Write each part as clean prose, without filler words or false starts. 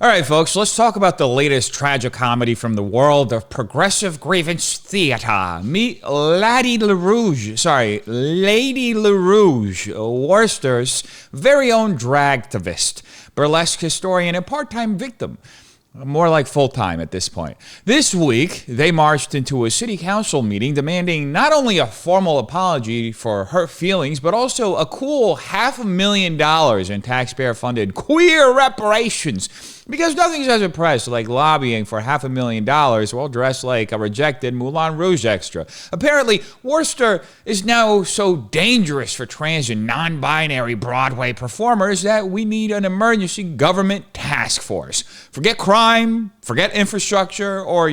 All right, folks, let's talk about the latest tragicomedy from the world of progressive grievance theater. Meet Lady LaRouge, Worcester's very own dragtivist, burlesque historian, and part-time victim. More like full-time at this point. This week, they marched into a city council meeting demanding not only a formal apology for hurt feelings, but also a cool $500,000 in taxpayer-funded queer reparations. Because nothing's as impressed like lobbying for $500,000 while dressed like a rejected Moulin Rouge extra. Apparently, Worcester is now so dangerous for trans and non-binary Broadway performers that we need an emergency government task force. Forget crime, forget infrastructure, or,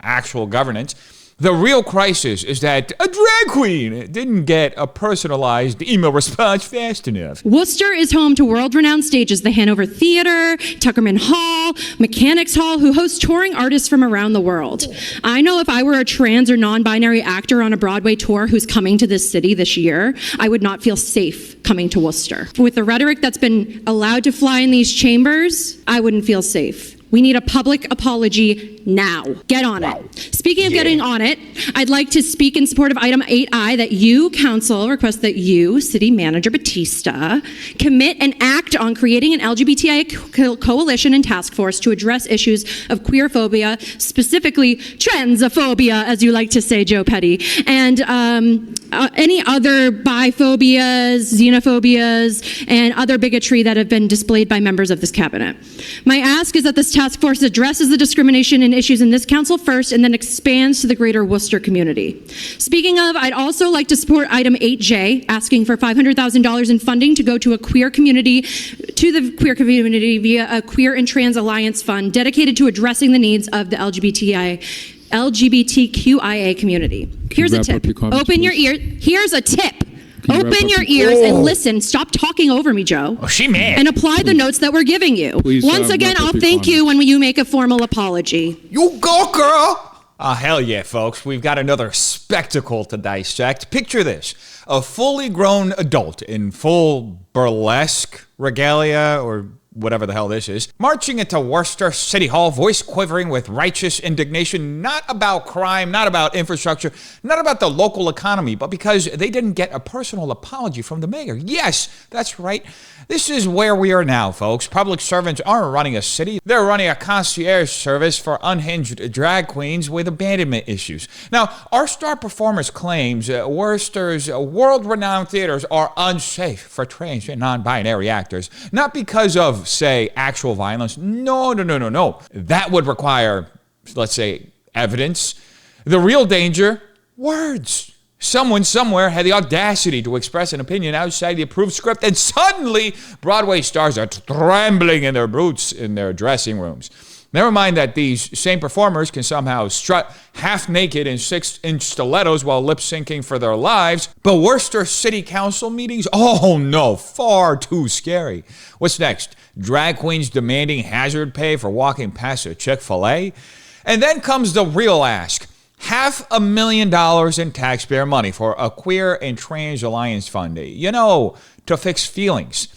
actual governance. The real crisis is that a drag queen didn't get a personalized email response fast enough. Worcester is home to world-renowned stages, the Hanover Theater, Tuckerman Hall, Mechanics Hall, who host touring artists from around the world. I know if I were a trans or non-binary actor on a Broadway tour who's coming to this city this year, I would not feel safe coming to Worcester. With the rhetoric that's been allowed to fly in these chambers, I wouldn't feel safe. We need a public apology now. Get on it. Speaking of getting on it, I'd like to speak in support of item 8I that you, council, request that you, city manager Batista, commit and act on creating an LGBTI coalition and task force to address issues of queerphobia, specifically transophobia, as you like to say, Joe Petty, and any other biphobias, xenophobias, and other bigotry that have been displayed by members of this cabinet. My ask is that this task force addresses the discrimination and issues in this council first and then expands to the greater Worcester community. Speaking of, I'd also like to support item 8J, asking for $500,000 in funding to go to the queer community via a Queer and Trans Alliance Fund dedicated to addressing the needs of the LGBTQIA community. Here's a tip. Open your ear. Here's a tip. Open your ears and listen. Stop talking over me, Joe. Oh, she mad. And apply the notes that we're giving you. Please, once again, I'll thank you when you make a formal apology. You go, girl! Oh, hell yeah, folks. We've got another spectacle to dissect. Picture this. A fully grown adult in full burlesque regalia, or whatever the hell this is, marching into Worcester City Hall, voice quivering with righteous indignation, not about crime, not about infrastructure, not about the local economy, but because they didn't get a personal apology from the mayor. Yes, that's right. This is where we are now, folks. Public servants aren't running a city. They're running a concierge service for unhinged drag queens with abandonment issues. Now, our star performers claims Worcester's world-renowned theaters are unsafe for trans and non-binary actors, not because of, say, actual violence. No. That would require, let's say, evidence. The real danger, words. Someone somewhere had the audacity to express an opinion outside the approved script, and suddenly Broadway stars are trembling in their boots in their dressing rooms. Never mind that these same performers can somehow strut half naked in 6-inch stilettos while lip-syncing for their lives, but Worcester City Council meetings? Oh no, far too scary. What's next? Drag queens demanding hazard pay for walking past a Chick-fil-A? And then comes the real ask. $500,000 in taxpayer money for a Queer and Trans Alliance Fund. To fix feelings.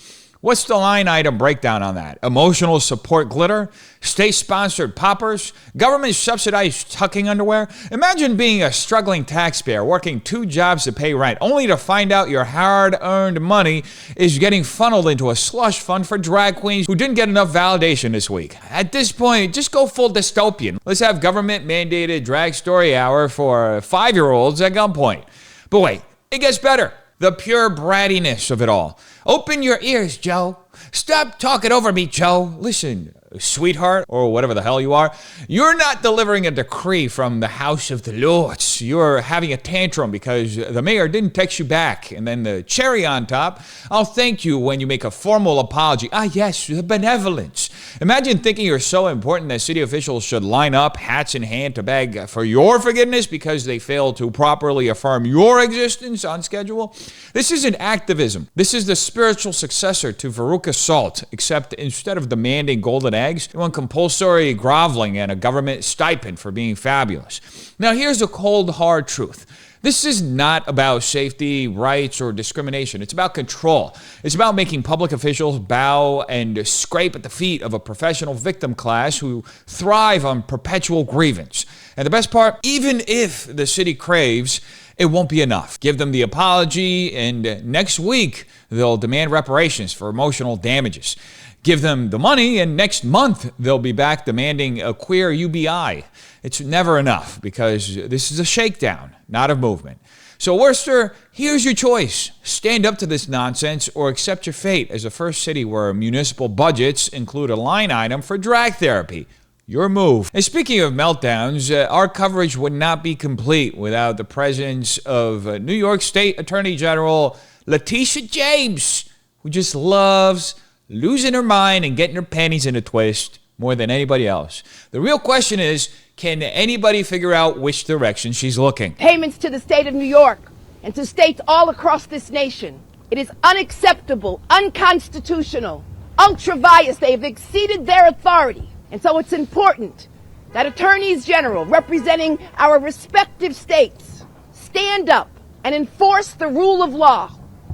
What's the line item breakdown on that? Emotional support glitter? State-sponsored poppers? Government-subsidized tucking underwear? Imagine being a struggling taxpayer working 2 jobs to pay rent, only to find out your hard-earned money is getting funneled into a slush fund for drag queens who didn't get enough validation this week. At this point, just go full dystopian. Let's have government-mandated drag story hour for 5-year-olds at gunpoint. But wait, it gets better. The pure brattiness of it all. Open your ears, Joe. Stop talking over me, Joe. Listen, sweetheart, or whatever the hell you are, you're not delivering a decree from the House of the Lords. You're having a tantrum because the mayor didn't text you back. And then the cherry on top, I'll thank you when you make a formal apology. Ah, yes, the benevolence. Imagine thinking you're so important that city officials should line up, hats in hand, to beg for your forgiveness because they failed to properly affirm your existence on schedule. This isn't activism. This is the spiritual successor to Veruca Salt, except instead of demanding golden eggs, eggs. They want compulsory groveling and a government stipend for being fabulous. Now, here's the cold, hard truth. This is not about safety, rights, or discrimination. It's about control. It's about making public officials bow and scrape at the feet of a professional victim class who thrive on perpetual grievance. And the best part, even if the city craves, it won't be enough. Give them the apology, and next week, they'll demand reparations for emotional damages. Give them the money, and next month, they'll be back demanding a queer UBI. It's never enough, because this is a shakedown, not a movement. So Worcester, here's your choice. Stand up to this nonsense or accept your fate as the first city where municipal budgets include a line item for drag therapy. Your move. And speaking of meltdowns, our coverage would not be complete without the presence of New York State Attorney General Letitia James, who just loves losing her mind and getting her panties in a twist more than anybody else. The real question is, can anybody figure out which direction she's looking? Payments to the state of New York and to states all across this nation. It is unacceptable, unconstitutional, ultra-vires. They have exceeded their authority. And so it's important that attorneys general representing our respective states stand up and enforce the rule of law,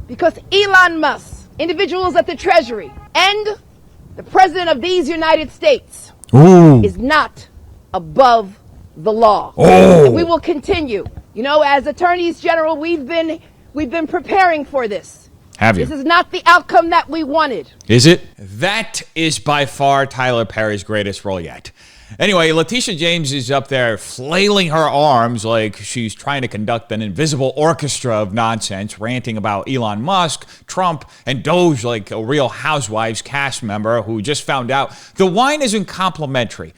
because Elon Musk, individuals at the Treasury, and the President of these United States is not above the law. And we will continue. You know, as attorneys general, we've been preparing for this. Have you? This is not the outcome that we wanted. Is it? That is by far Tyler Perry's greatest role yet. Anyway, Letitia James is up there flailing her arms like she's trying to conduct an invisible orchestra of nonsense, ranting about Elon Musk, Trump, and Doge like a Real Housewives cast member who just found out the wine isn't complimentary.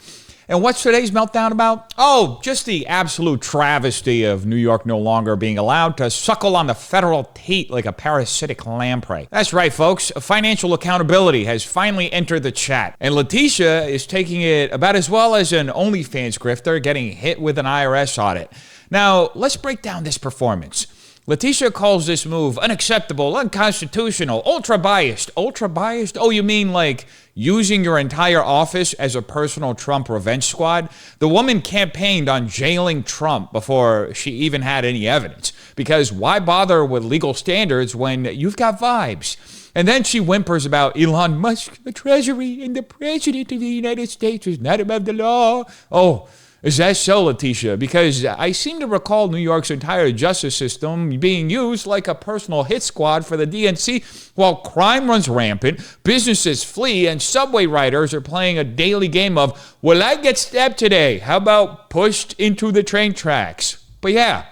And what's today's meltdown about? Oh, just the absolute travesty of New York no longer being allowed to suckle on the federal teat like a parasitic lamprey. That's right, folks. Financial accountability has finally entered the chat. And Letitia is taking it about as well as an OnlyFans grifter getting hit with an IRS audit. Now, let's break down this performance. Letitia calls this move unacceptable, unconstitutional, ultra-biased. Ultra-biased? Oh, you mean like using your entire office as a personal Trump revenge squad? The woman campaigned on jailing Trump before she even had any evidence. Because why bother with legal standards when you've got vibes? And then she whimpers about Elon Musk, the Treasury, and the President of the United States is not above the law. Oh, is that so, Letitia? Because I seem to recall New York's entire justice system being used like a personal hit squad for the DNC while crime runs rampant, businesses flee, and subway riders are playing a daily game of, will I get stabbed today? How about pushed into the train tracks? But yeah,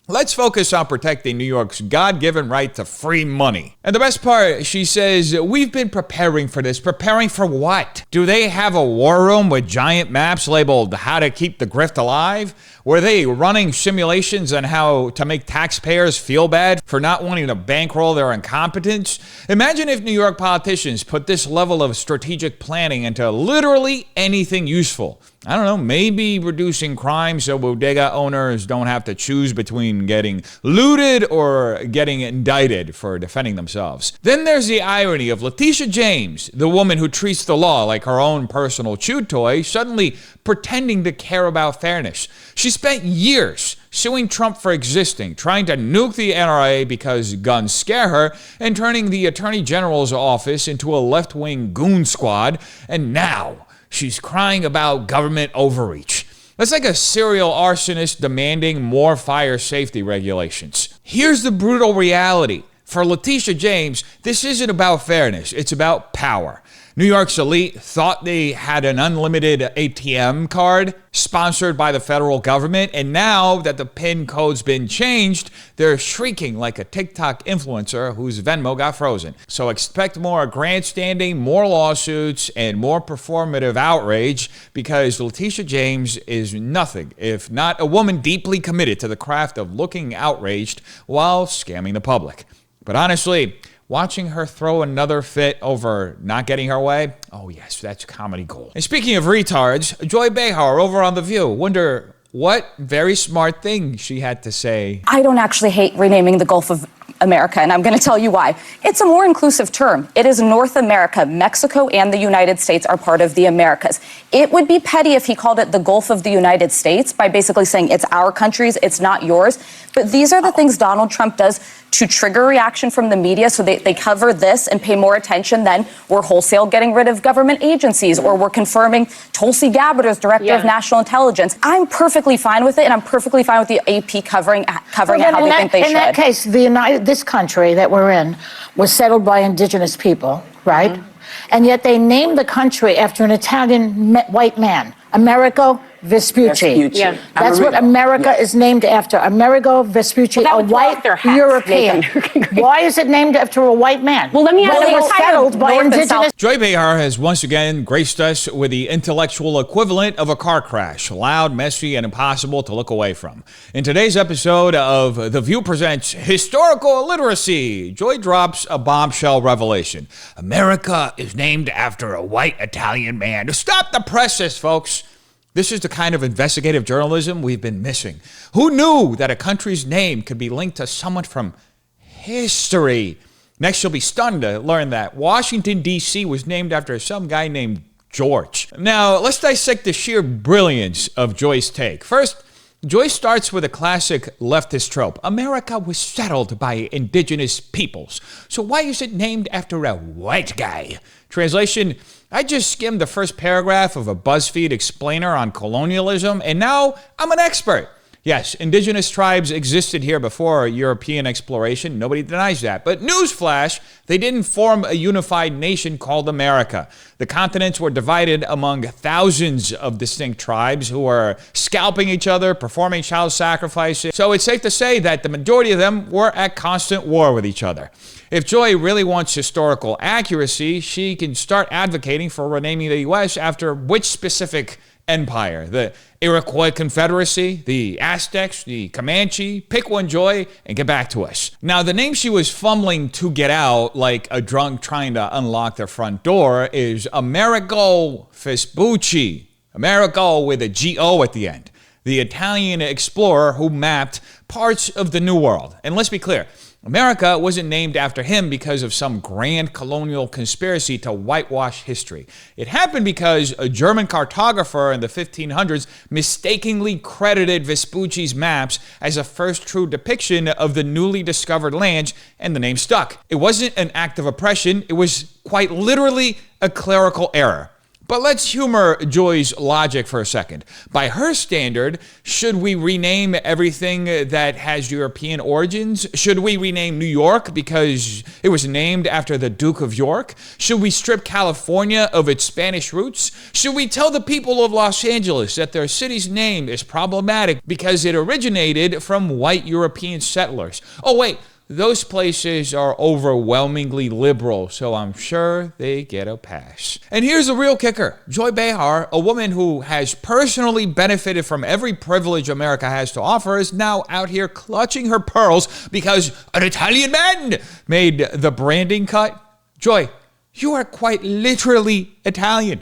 let's focus on protecting New York's God-given right to free money. And the best part, she says, we've been preparing for this. Preparing for what? Do they have a war room with giant maps labeled how to keep the grift alive? Were they running simulations on how to make taxpayers feel bad for not wanting to bankroll their incompetence? Imagine if New York politicians put this level of strategic planning into literally anything useful. I don't know, maybe reducing crime so bodega owners don't have to choose between getting looted or getting indicted for defending themselves. Then there's the irony of Letitia James, the woman who treats the law like her own personal chew toy, suddenly pretending to care about fairness. She spent years suing Trump for existing, trying to nuke the NRA because guns scare her, and turning the Attorney General's office into a left-wing goon squad, and now she's crying about government overreach. That's like a serial arsonist demanding more fire safety regulations. Here's the brutal reality. For Letitia James, this isn't about fairness, it's about power. New York's elite thought they had an unlimited ATM card sponsored by the federal government, and now that the PIN code's been changed, they're shrieking like a TikTok influencer whose Venmo got frozen. So expect more grandstanding, more lawsuits, and more performative outrage, because Letitia James is nothing if not a woman deeply committed to the craft of looking outraged while scamming the public. But honestly, watching her throw another fit over not getting her way, oh yes, that's comedy gold. And speaking of retards, Joy Behar over on The View, wonder what very smart thing she had to say. I don't actually hate renaming the Gulf of America, and I'm going to tell you why. It's a more inclusive term. It is North America. Mexico and the United States are part of the Americas. It would be petty if he called it the Gulf of the United States by basically saying it's our countries, it's not yours. But these are the things Donald Trump does to trigger reaction from the media, so they cover this and pay more attention than we're wholesale getting rid of government agencies, or we're confirming Tulsi Gabbard as Director of National Intelligence. I'm perfectly fine with it, and I'm perfectly fine with the AP covering it how they think they should. In that case, this country that we're in was settled by indigenous people, right? Mm-hmm. And yet they named the country after an Italian white man, Amerigo Vespucci. Yeah. That's what America is named after. Amerigo Vespucci, a white European. Why is it named after a white man? Well, let me ask you. It was settled by indigenous. Joy Behar has once again graced us with the intellectual equivalent of a car crash, loud, messy, and impossible to look away from. In today's episode of The View presents Historical Illiteracy, Joy drops a bombshell revelation. America is named after a white Italian man. Stop the presses, folks. This is the kind of investigative journalism we've been missing. Who knew that a country's name could be linked to someone from history? Next, you'll be stunned to learn that Washington, D.C. was named after some guy named George. Now, let's dissect the sheer brilliance of Joy's take. First, Joy starts with a classic leftist trope. America was settled by indigenous peoples. So why is it named after a white guy? Translation, I just skimmed the first paragraph of a BuzzFeed explainer on colonialism, and now I'm an expert. Yes, indigenous tribes existed here before European exploration. Nobody denies that. But newsflash, they didn't form a unified nation called America. The continents were divided among thousands of distinct tribes who were scalping each other, performing child sacrifices. So it's safe to say that the majority of them were at constant war with each other. If Joy really wants historical accuracy, she can start advocating for renaming the U.S. after which specific empire? The Iroquois Confederacy, the Aztecs, the Comanche? Pick one, Joy, and get back to us. Now, the name she was fumbling to get out, like a drunk trying to unlock their front door, is Amerigo Vespucci. Amerigo with a G-O at the end. The Italian explorer who mapped parts of the New World. And let's be clear, America wasn't named after him because of some grand colonial conspiracy to whitewash history. It happened because a German cartographer in the 1500s mistakenly credited Vespucci's maps as a first true depiction of the newly discovered lands, and the name stuck. It wasn't an act of oppression, it was quite literally a clerical error. But let's humor Joy's logic for a second. By her standard, should we rename everything that has European origins? Should we rename New York because it was named after the Duke of York? Should we strip California of its Spanish roots? Should we tell the people of Los Angeles that their city's name is problematic because it originated from white European settlers? Oh, wait. Those places are overwhelmingly liberal, so I'm sure they get a pass. And here's the real kicker. Joy Behar, a woman who has personally benefited from every privilege America has to offer, is now out here clutching her pearls because an Italian man made the branding cut. Joy, you are quite literally Italian.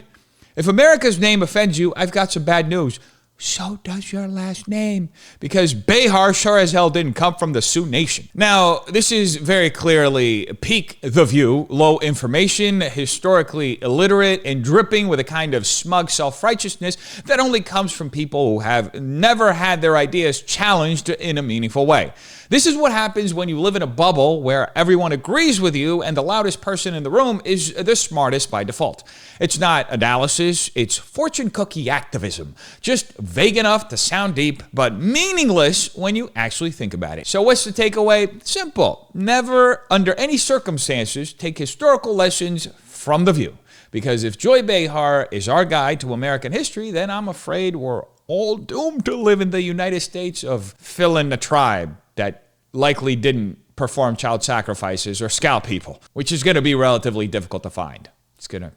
If America's name offends you, I've got some bad news. So does your last name, because Behar sure as hell didn't come from the Sioux Nation. Now, this is very clearly peak The View, low information, historically illiterate, and dripping with a kind of smug self-righteousness that only comes from people who have never had their ideas challenged in a meaningful way. This is what happens when you live in a bubble where everyone agrees with you and the loudest person in the room is the smartest by default. It's not analysis, it's fortune cookie activism. Just vague enough to sound deep, but meaningless when you actually think about it. So what's the takeaway? Simple. Never, under any circumstances, take historical lessons from The View. Because if Joy Behar is our guide to American history, then I'm afraid we're all doomed to live in the United States of fill in the tribe that likely didn't perform child sacrifices or scalp people, which is going to be relatively difficult to find. It's going to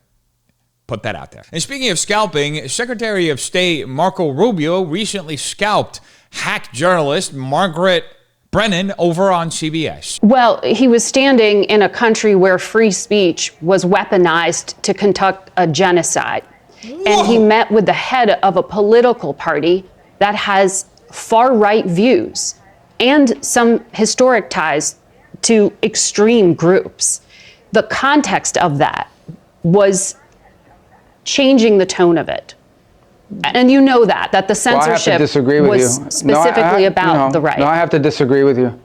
put that out there. And speaking of scalping, Secretary of State Marco Rubio recently scalped hack journalist Margaret Brennan over on CBS. Well, he was standing in a country where free speech was weaponized to conduct a genocide. Whoa. And he met with the head of a political party that has far-right views and some historic ties to extreme groups. The context of that was changing the tone of it. And you know that the censorship was specifically about the right. No, I have to disagree with you.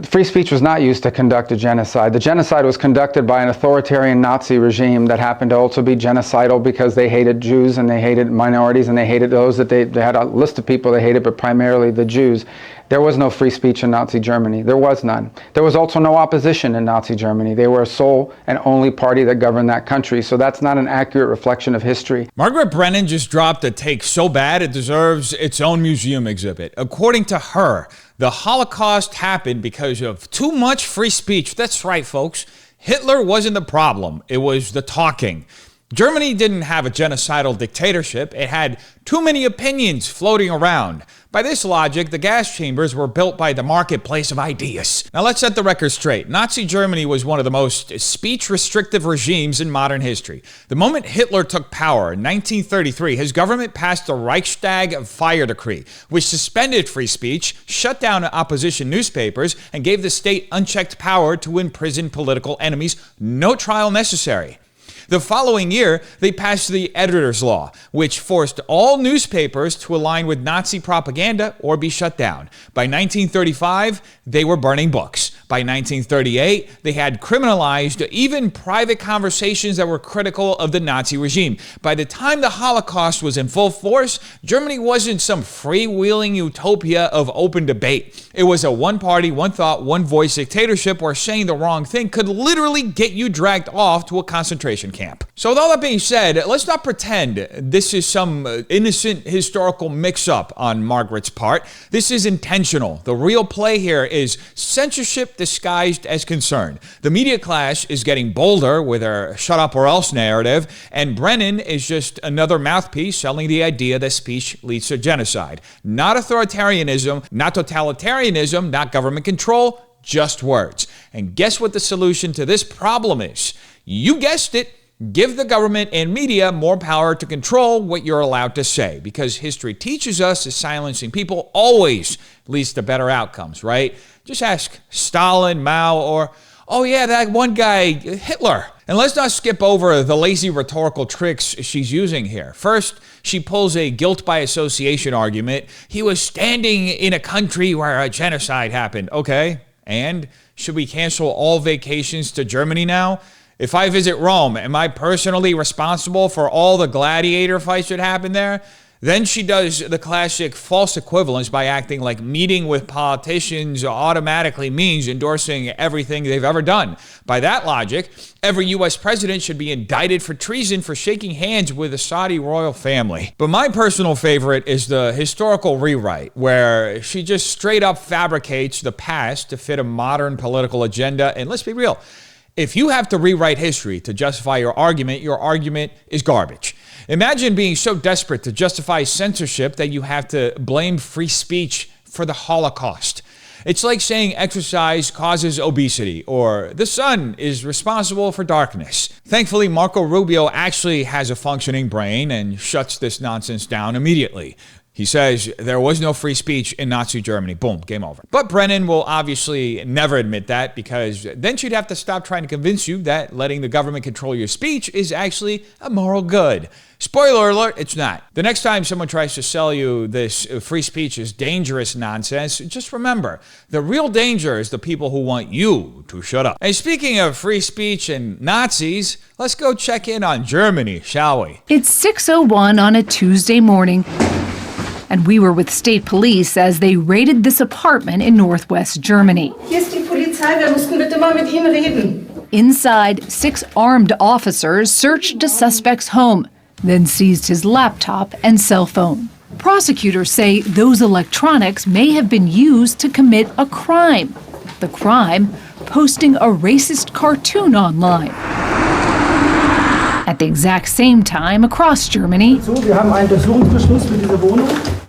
Free speech was not used to conduct a genocide. The genocide was conducted by an authoritarian Nazi regime that happened to also be genocidal because they hated Jews and they hated minorities and they hated those that they had a list of people they hated, but primarily the Jews. There was no free speech in Nazi Germany. There was none. There was also no opposition in Nazi Germany. They were a sole and only party that governed that country. So that's not an accurate reflection of history. Margaret Brennan just dropped a take so bad it deserves its own museum exhibit. According to her, the Holocaust happened because of too much free speech. That's right, folks. Hitler wasn't the problem. It was the talking. Germany didn't have a genocidal dictatorship. It had too many opinions floating around. By this logic, the gas chambers were built by the marketplace of ideas. Now let's set the record straight. Nazi Germany was one of the most speech-restrictive regimes in modern history. The moment Hitler took power in 1933, his government passed the Reichstag fire decree, which suspended free speech, shut down opposition newspapers, and gave the state unchecked power to imprison political enemies, no trial necessary. The following year, they passed the Editor's Law, which forced all newspapers to align with Nazi propaganda or be shut down. By 1935, they were burning books. By 1938, they had criminalized even private conversations that were critical of the Nazi regime. By the time the Holocaust was in full force, Germany wasn't some freewheeling utopia of open debate. It was a one-party, one-thought, one-voice dictatorship where saying the wrong thing could literally get you dragged off to a concentration camp. So with all that being said, let's not pretend this is some innocent historical mix-up on Margaret's part. This is intentional. The real play here is censorship disguised as concern. The media class is getting bolder with her shut up or else narrative, and Brennan is just another mouthpiece selling the idea that speech leads to genocide. Not authoritarianism, not totalitarianism, not government control, just words. And guess what the solution to this problem is? You guessed it. Give the government and media more power to control what you're allowed to say, because history teaches us that silencing people always leads to better outcomes, right? Just ask Stalin, Mao, or, oh yeah, that one guy, Hitler. And let's not skip over the lazy rhetorical tricks she's using here. First, she pulls a guilt by association argument. He was standing in a country where a genocide happened. Okay, and should we cancel all vacations to Germany now? If I visit Rome, am I personally responsible for all the gladiator fights that happened there? Then she does the classic false equivalence by acting like meeting with politicians automatically means endorsing everything they've ever done. By that logic, every U.S. president should be indicted for treason for shaking hands with the Saudi royal family. But my personal favorite is the historical rewrite, where she just straight up fabricates the past to fit a modern political agenda. And let's be real, if you have to rewrite history to justify your argument is garbage. Imagine being so desperate to justify censorship that you have to blame free speech for the Holocaust. It's like saying exercise causes obesity or the sun is responsible for darkness. Thankfully, Marco Rubio actually has a functioning brain and shuts this nonsense down immediately. He says there was no free speech in Nazi Germany. Boom, game over. But Brennan will obviously never admit that, because then she'd have to stop trying to convince you that letting the government control your speech is actually a moral good. Spoiler alert, it's not. The next time someone tries to sell you this free speech is dangerous nonsense, just remember, the real danger is the people who want you to shut up. And speaking of free speech and Nazis, let's go check in on Germany, shall we? It's 6:01 on a Tuesday morning, and we were with state police as they raided this apartment in northwest Germany. Hier ist die Polizei, wir mussten bitte mal mit Ihnen reden. Inside, 6 armed officers searched a suspect's home, then seized his laptop and cell phone. Prosecutors say those electronics may have been used to commit a crime. The crime, posting a racist cartoon online. At the exact same time across Germany,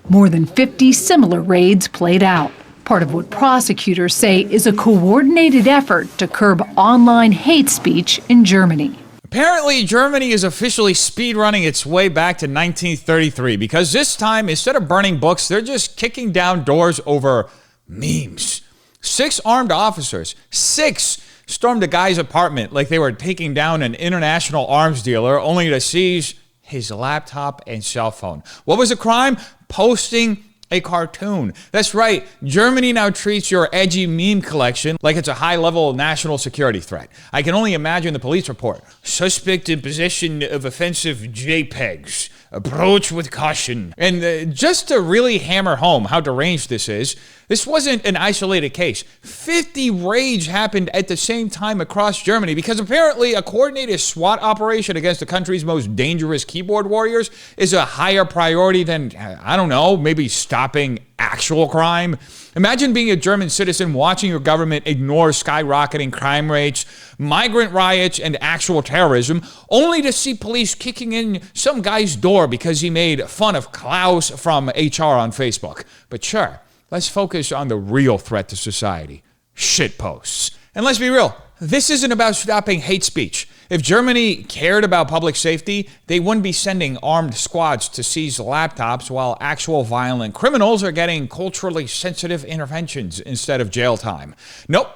more than 50 similar raids played out. Part of what prosecutors say is a coordinated effort to curb online hate speech in Germany. Apparently, Germany is officially speedrunning its way back to 1933, because this time, instead of burning books, they're just kicking down doors over memes. 6 armed officers, 6, stormed a guy's apartment like they were taking down an international arms dealer, only to seize his laptop and cell phone. What was the crime? Posting a cartoon. That's right. Germany now treats your edgy meme collection like it's a high-level national security threat. I can only imagine the police report. Suspect in possession of offensive JPEGs. Approach with caution. And just to really hammer home how deranged this is, this wasn't an isolated case. 50 raids happened at the same time across Germany because apparently a coordinated SWAT operation against the country's most dangerous keyboard warriors is a higher priority than, I don't know, maybe stopping actual crime. Imagine being a German citizen watching your government ignore skyrocketing crime rates, migrant riots, and actual terrorism, only to see police kicking in some guy's door because he made fun of Klaus from HR on Facebook. But sure, let's focus on the real threat to society: shitposts. And let's be real, this isn't about stopping hate speech. If Germany cared about public safety, they wouldn't be sending armed squads to seize laptops while actual violent criminals are getting culturally sensitive interventions instead of jail time. Nope.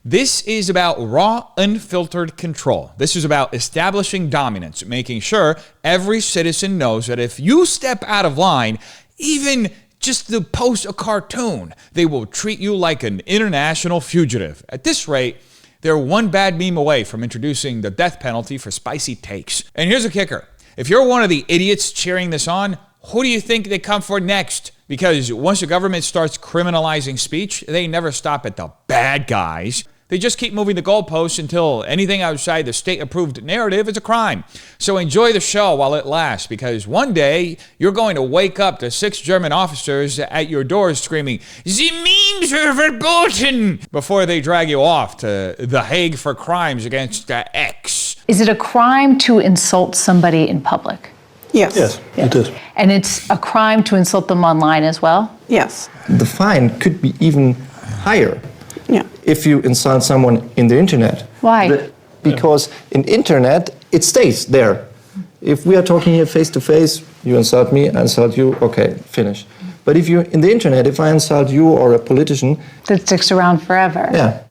This is about raw, unfiltered control. This is about establishing dominance, making sure every citizen knows that if you step out of line, even just to post a cartoon, they will treat you like an international fugitive. At this rate, they're one bad meme away from introducing the death penalty for spicy takes. And here's a kicker. If you're one of the idiots cheering this on, who do you think they come for next? Because once the government starts criminalizing speech, they never stop at the bad guys. They just keep moving the goalposts until anything outside the state-approved narrative is a crime. So enjoy the show while it lasts, because one day you're going to wake up to 6 German officers at your doors screaming, "The memes are verboten!" before they drag you off to The Hague for crimes against X. Is it a crime to insult somebody in public? Yes. Yes, it is. And it's a crime to insult them online as well? Yes. The fine could be even higher. Yeah. If you insult someone in the internet. Why? Because in internet, it stays there. If we are talking here face to face, you insult me, I insult you, okay, finish. But if you in the internet, if I insult you or a politician, That sticks around forever. yeah.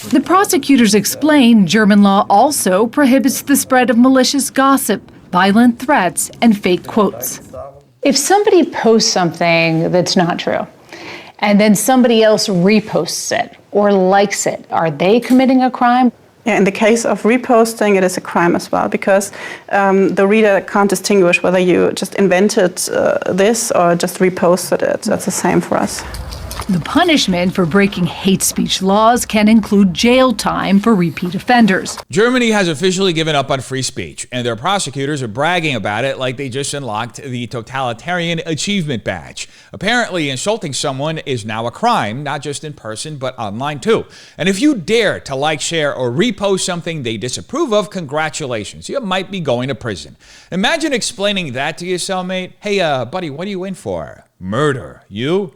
The prosecutors explain German law also prohibits the spread of malicious gossip, violent threats, and fake quotes. If somebody posts something that's not true, and then somebody else reposts it or likes it, are they committing a crime? Yeah, in the case of reposting, it is a crime as well, because the reader can't distinguish whether you just invented this or just reposted it. That's the same for us. The punishment for breaking hate speech laws can include jail time for repeat offenders. Germany has officially given up on free speech, and their prosecutors are bragging about it like they just unlocked the Totalitarian Achievement Badge. Apparently, insulting someone is now a crime, not just in person, but online too. And if you dare to like, share, or repost something they disapprove of, congratulations, you might be going to prison. Imagine explaining that to your cellmate. Hey, buddy, what are you in for? Murder. You?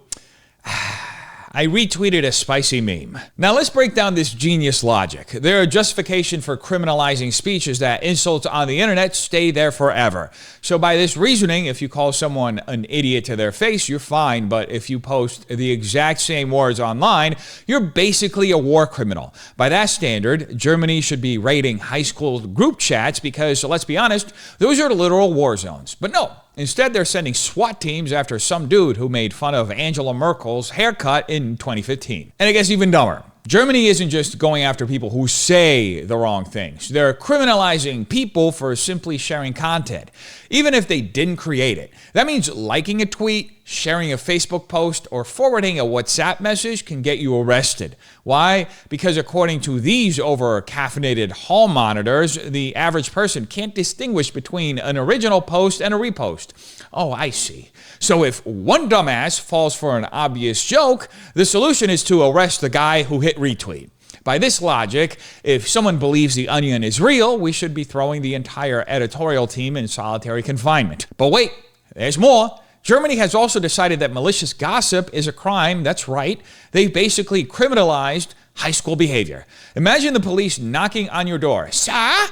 I retweeted a spicy meme. Now let's break down this genius logic. Their justification for criminalizing speech is that insults on the internet stay there forever. So by this reasoning, if you call someone an idiot to their face, you're fine. But if you post the exact same words online, you're basically a war criminal. By that standard, Germany should be raiding high school group chats because, let's be honest, those are literal war zones. But no. Instead, they're sending SWAT teams after some dude who made fun of Angela Merkel's haircut in 2015. And it gets even dumber. Germany isn't just going after people who say the wrong things. They're criminalizing people for simply sharing content, even if they didn't create it. That means liking a tweet, sharing a Facebook post, or forwarding a WhatsApp message can get you arrested. Why? Because according to these over-caffeinated hall monitors, the average person can't distinguish between an original post and a repost. Oh, I see. So if one dumbass falls for an obvious joke, the solution is to arrest the guy who hit retweet. By this logic, if someone believes the Onion is real, we should be throwing the entire editorial team in solitary confinement. But wait, there's more. Germany has also decided that malicious gossip is a crime. That's right. They've basically criminalized high school behavior. Imagine the police knocking on your door. Sir,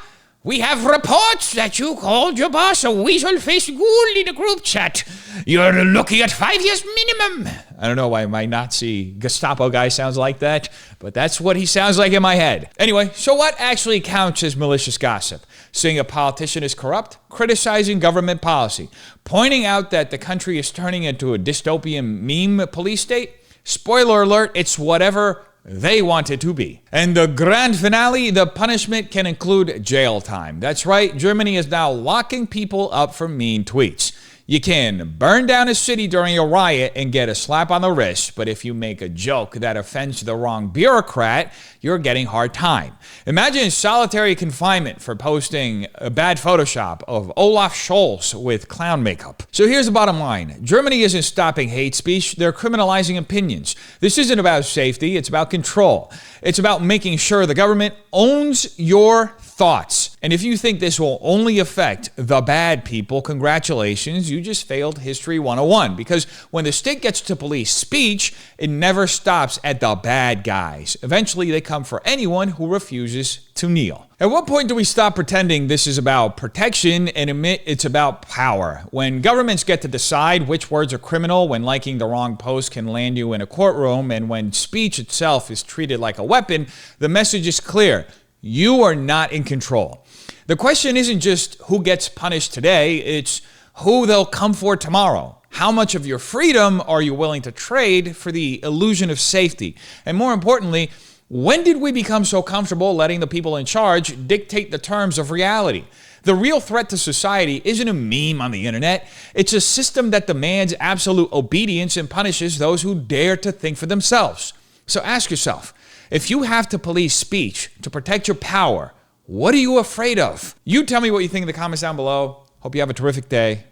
We have reports that you called your boss a weasel-faced ghoul in a group chat. You're looking at 5 years minimum. I don't know why my Nazi Gestapo guy sounds like that, but that's what he sounds like in my head. Anyway, so what actually counts as malicious gossip? Saying a politician is corrupt, criticizing government policy, pointing out that the country is turning into a dystopian meme police state? Spoiler alert, it's whatever they want it to be. And the grand finale, the punishment can include jail time. That's right, Germany is now locking people up for mean tweets. You can burn down a city during a riot and get a slap on the wrist, but if you make a joke that offends the wrong bureaucrat, you're getting hard time. Imagine solitary confinement for posting a bad Photoshop of Olaf Scholz with clown makeup. So here's the bottom line. Germany isn't stopping hate speech, they're criminalizing opinions. This isn't about safety, it's about control. It's about making sure the government owns your thoughts. And if you think this will only affect the bad people, congratulations, you just failed History 101. Because when the state gets to police speech, it never stops at the bad guys. Eventually, they come for anyone who refuses to kneel. At what point do we stop pretending this is about protection and admit it's about power? When governments get to decide which words are criminal, when liking the wrong post can land you in a courtroom, and when speech itself is treated like a weapon, the message is clear. You are not in control. The question isn't just who gets punished today, it's who they'll come for tomorrow. How much of your freedom are you willing to trade for the illusion of safety? And more importantly, when did we become so comfortable letting the people in charge dictate the terms of reality? The real threat to society isn't a meme on the internet. It's a system that demands absolute obedience and punishes those who dare to think for themselves. So ask yourself, if you have to police speech to protect your power, what are you afraid of? You tell me what you think in the comments down below. Hope you have a terrific day.